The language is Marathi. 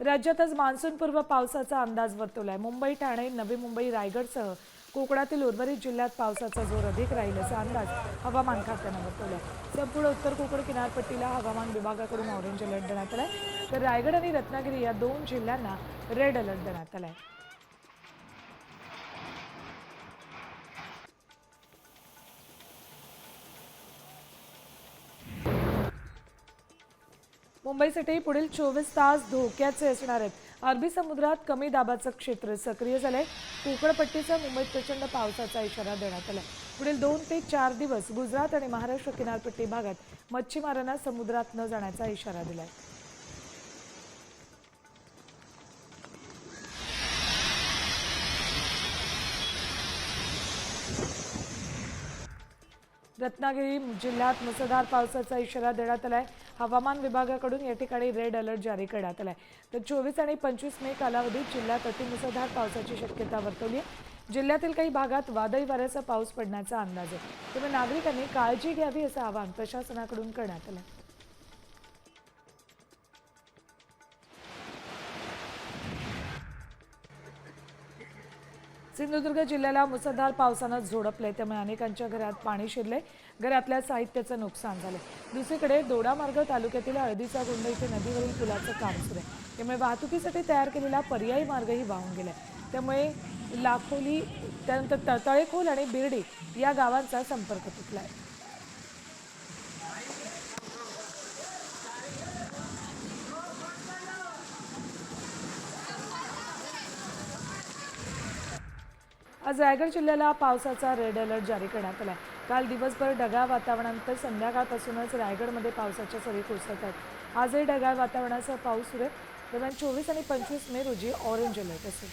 राज्यात आज मान्सूनपूर्व पावसाचा अंदाज वर्तवलाय। मुंबई, ठाणे, नवी मुंबई, रायगडसह कोकणातील उर्वरित जिल्ह्यात पावसाचा जोर अधिक राहील असा अंदाज हवामान खात्यानं वर्तवलाय। संपूर्ण उत्तर कोकण किनारपट्टीला हवामान विभागाकडून ऑरेंज अलर्ट देण्यात आलाय, तर रायगड आणि रत्नागिरी या 2 जिल्ह्यांना रेड अलर्ट देण्यात आलाय। मुंबईसाठी पुढील 24 तास धोक्याचे असणार आहेत। अरबी समुद्रात कमी दाबाचं क्षेत्र सक्रिय झालंय। कोकणपट्टीचा मुंबईत प्रचंड पावसाचा इशारा देण्यात आलाय। पुढील 2 ते 4 दिवस गुजरात आणि महाराष्ट्र किनारपट्टी भागात मच्छीमारांना समुद्रात न जाण्याचा इशारा दिलाय। रत्नागिरी जिल्ह्यात मुसळधार पावसाचा इशारा देण्यात आलाय। हवामान विभागाकडून या ठिकाणी रेड अलर्ट जारी करण्यात आलाय। तर 24 आणि 25 मे कालावधीत जिल्ह्यात अतिमुसळधार पावसाची शक्यता वर्तवली आहे। जिल्ह्यातील काही भागात वादळी वाऱ्याचा पाऊस पडण्याचा अंदाज आहे, त्यामुळे नागरिकांनी काळजी घ्यावी असं आवाहन प्रशासनाकडून करण्यात आलं। सिंधुदुर्ग जिल्ह्याला मुसळधार पावसानं झोडपले, त्यामुळे अनेकांच्या घरात पाणी शिरले, घरातल्या साहित्याचं नुकसान झाले। दुसरीकडे दोडामार्ग तालुक्यातील हळदीचा गुंड इथे नदीवरील पुलाचं काम सुरू आहे, त्यामुळे वाहतुकीसाठी तयार केलेला पर्यायी मार्गही वाहून गेलाय। त्यामुळे लाखोली, त्यानंतर तळेखोल आणि बिर्डी या गावांचा संपर्क तुटलाय। आज रायगड जिल्ह्याला पावसाचा रेड अलर्ट जारी करण्यात आला। काल दिवसभर ढगाळ वातावरणानंतर संध्याकाळपासूनच रायगडमध्ये पावसाच्या सरी कोसळत आहेत। आजही ढगाळ वातावरणासह पाऊस सुरू आहे, दरम्यान 24 आणि 25 मे रोजी ऑरेंज अलर्ट असेल।